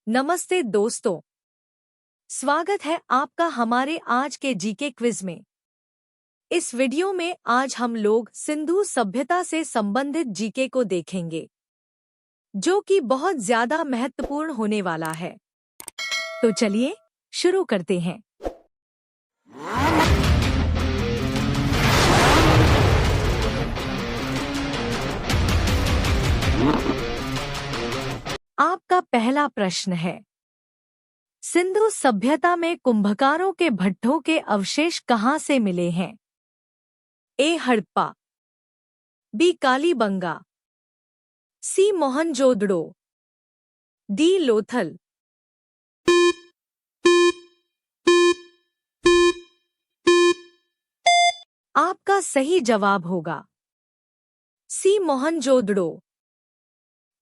नमस्ते दोस्तों, स्वागत है आपका हमारे आज के जीके क्विज में। इस वीडियो में आज हम लोग सिंधु सभ्यता से संबंधित जीके को देखेंगे, जो कि बहुत ज्यादा महत्वपूर्ण होने वाला है। तो चलिए शुरू करते हैं। आपका पहला प्रश्न है, सिंधु सभ्यता में कुंभकारों के भट्ठों के अवशेष कहाँ से मिले हैं? ए हड़प्पा, बी कालीबंगा, सी मोहनजोदड़ो, डी लोथल। आपका सही जवाब होगा सी मोहनजोदड़ो।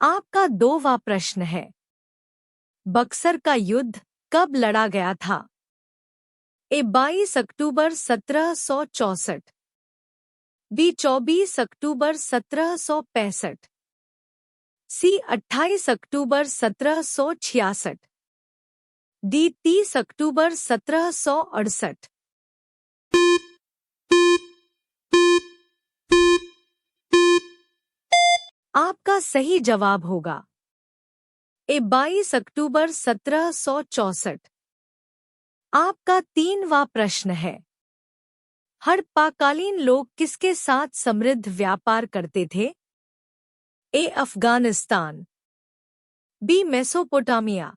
आपका दोवा प्रश्न है, बक्सर का युद्ध कब लड़ा गया था? ए 22 अक्टूबर 1764, बी 24 अक्टूबर 1765, सी 28 अक्टूबर 1766, डी 30 अक्टूबर 1768। आपका सही जवाब होगा ए 22 अक्टूबर 1764। आपका तीनवा प्रश्न है, हड़प्पाकालीन लोग किसके साथ समृद्ध व्यापार करते थे? ए अफगानिस्तान, बी मेसोपोटामिया,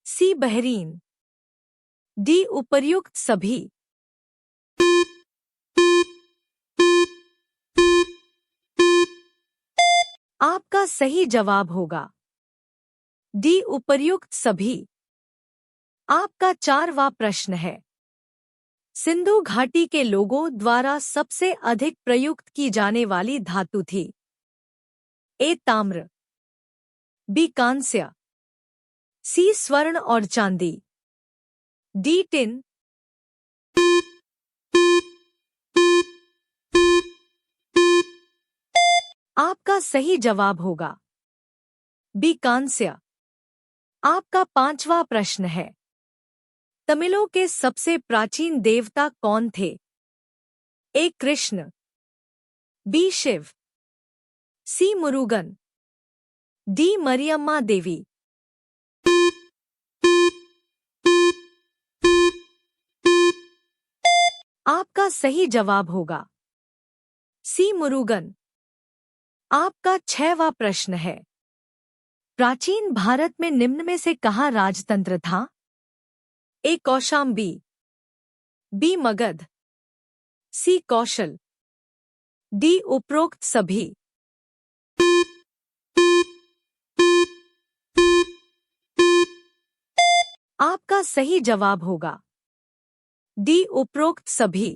सी बहरीन, डी उपर्युक्त सभी। आपका सही जवाब होगा डी उपर्युक्त सभी। आपका चारवा प्रश्न है, सिंधु घाटी के लोगों द्वारा सबसे अधिक प्रयुक्त की जाने वाली धातु थी? ए ताम्र, बी कांस्य, सी स्वर्ण और चांदी, डी टिन। आपका सही जवाब होगा बी कांस्य। आपका पांचवा प्रश्न है, तमिलों के सबसे प्राचीन देवता कौन थे? ए कृष्ण, बी शिव, सी मुरुगन, डी मरियम्मा देवी। आपका सही जवाब होगा सी मुरुगन। आपका छठवां प्रश्न है, प्राचीन भारत में निम्न में से कहाँ राजतंत्र था? ए कौशाम्बी, बी मगध, सी कौशल, डी उपरोक्त सभी। आपका सही जवाब होगा डी उपरोक्त सभी।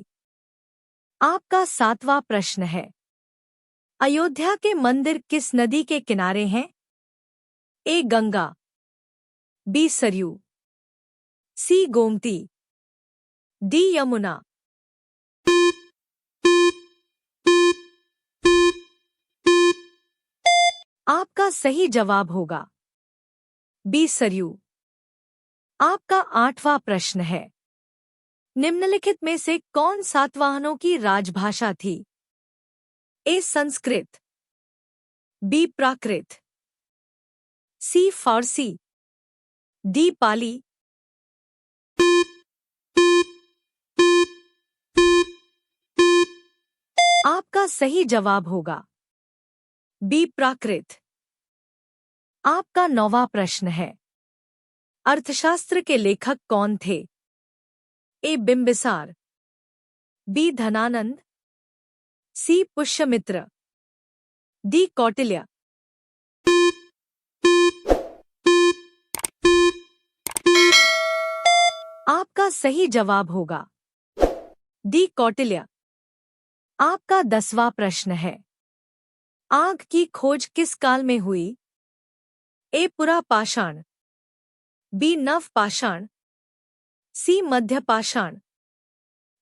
आपका सातवां प्रश्न है, अयोध्या के मंदिर किस नदी के किनारे हैं? ए गंगा, बी सरयू, सी गोमती, डी यमुना। आपका सही जवाब होगा बी सरयू। आपका आठवां प्रश्न है, निम्नलिखित में से कौन सातवाहनों की राजभाषा थी? ए संस्कृत, बी प्राकृत, सी फारसी, डी पाली। आपका सही जवाब होगा बी प्राकृत। आपका नौवां प्रश्न है, अर्थशास्त्र के लेखक कौन थे? ए बिंबिसार, बी धनानंद, सी पुष्यमित्र, डी कौटिल्य। आपका सही जवाब होगा डी कौटिल्य। आपका 10वां प्रश्न है, आग की खोज किस काल में हुई? ए पुरापाषाण, बी नवपाषाण, सी मध्यपाषाण,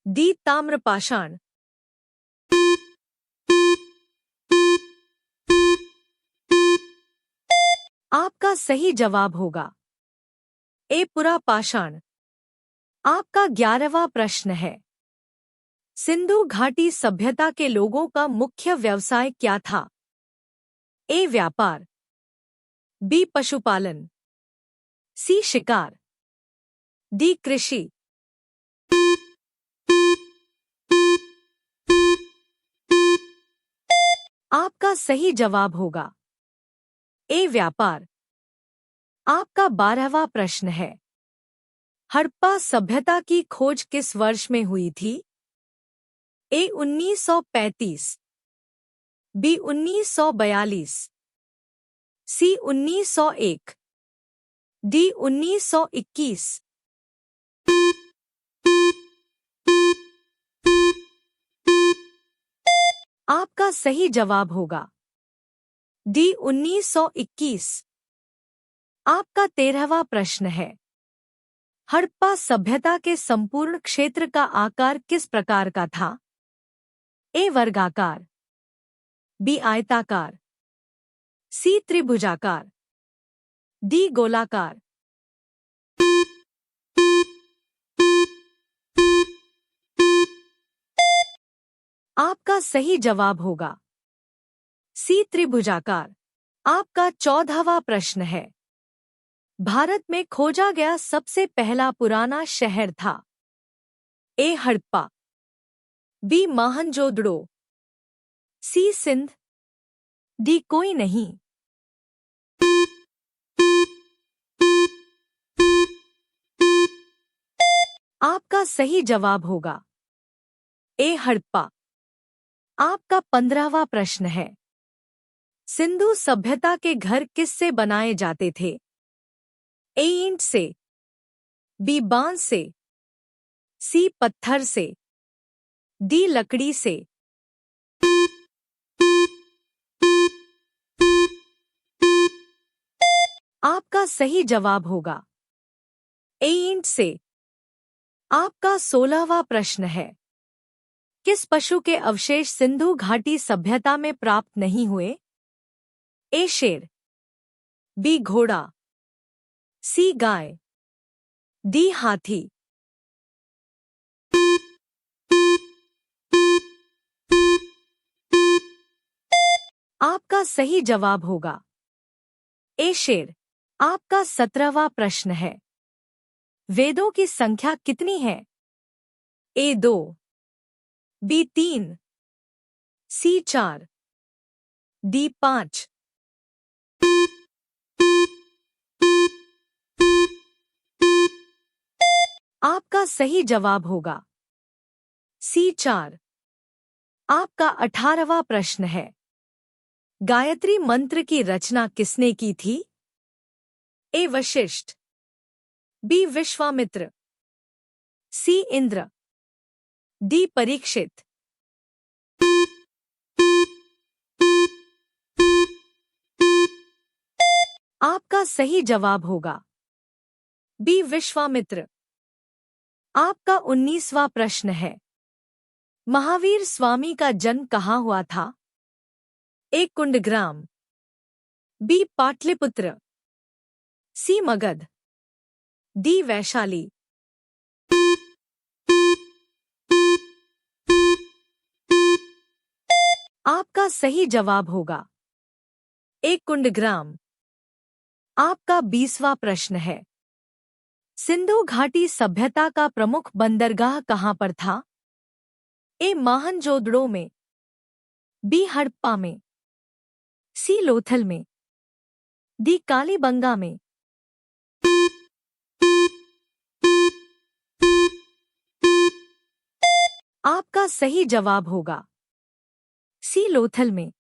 डी ताम्रपाषाण। आपका सही जवाब होगा ए पुरा पाषाण। आपका 11वां प्रश्न है, सिंधु घाटी सभ्यता के लोगों का मुख्य व्यवसाय क्या था? ए व्यापार, बी पशुपालन, सी शिकार, डी कृषि। आपका सही जवाब होगा ए व्यापार। आपका 12वां प्रश्न है, हड़प्पा सभ्यता की खोज किस वर्ष में हुई थी? ए 1935, बी 1942, सी 1901, डी 1921। आपका सही जवाब होगा डी 1921। आपका 13वां प्रश्न है, हड़प्पा सभ्यता के संपूर्ण क्षेत्र का आकार किस प्रकार का था? ए वर्गाकार, बी आयताकार, सी त्रिभुजाकार, डी गोलाकार। आपका सही जवाब होगा सी त्रिभुजाकार। आपका 14वां प्रश्न है, भारत में खोजा गया सबसे पहला पुराना शहर था? ए हड़प्पा, बी मोहनजोदड़ो, सी सिंध, डी कोई नहीं। आपका सही जवाब होगा ए हड़प्पा। आपका 15वां प्रश्न है, सिंधु सभ्यता के घर किससे बनाए जाते थे? ए ईंट से, बी बांस से, सी पत्थर से, डी लकड़ी से। आपका सही जवाब होगा ए ईंट से। आपका 16वां प्रश्न है, किस पशु के अवशेष सिंधु घाटी सभ्यता में प्राप्त नहीं हुए? ए शेर, बी घोड़ा, सी गाय, डी हाथी। आपका सही जवाब होगा ए शेर। आपका 17वां प्रश्न है, वेदों की संख्या कितनी है? ए 2, बी 3, सी 4, डी 5। आपका सही जवाब होगा सी 4। आपका 18वां प्रश्न है, गायत्री मंत्र की रचना किसने की थी? ए वशिष्ठ, बी विश्वामित्र, सी इंद्र, डी परीक्षित। आपका सही जवाब होगा बी विश्वामित्र। आपका 19वां प्रश्न है, महावीर स्वामी का जन्म कहाँ हुआ था? ए कुंडग्राम, बी पाटलिपुत्र, सी मगध, डी वैशाली। आपका सही जवाब होगा ए कुंडग्राम। आपका 20वां प्रश्न है, सिंधु घाटी सभ्यता का प्रमुख बंदरगाह कहाँ पर था? ए मोहनजोदड़ो में, बी हड़प्पा में, सी लोथल में, डी कालीबंगा में। आपका सही जवाब होगा सी लोथल में।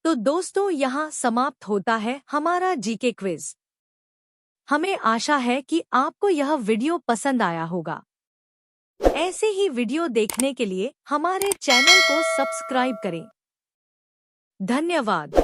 तो दोस्तों, यहाँ समाप्त होता है हमारा जीके क्विज। हमें आशा है कि आपको यह वीडियो पसंद आया होगा। ऐसे ही वीडियो देखने के लिए हमारे चैनल को सब्सक्राइब करें। धन्यवाद।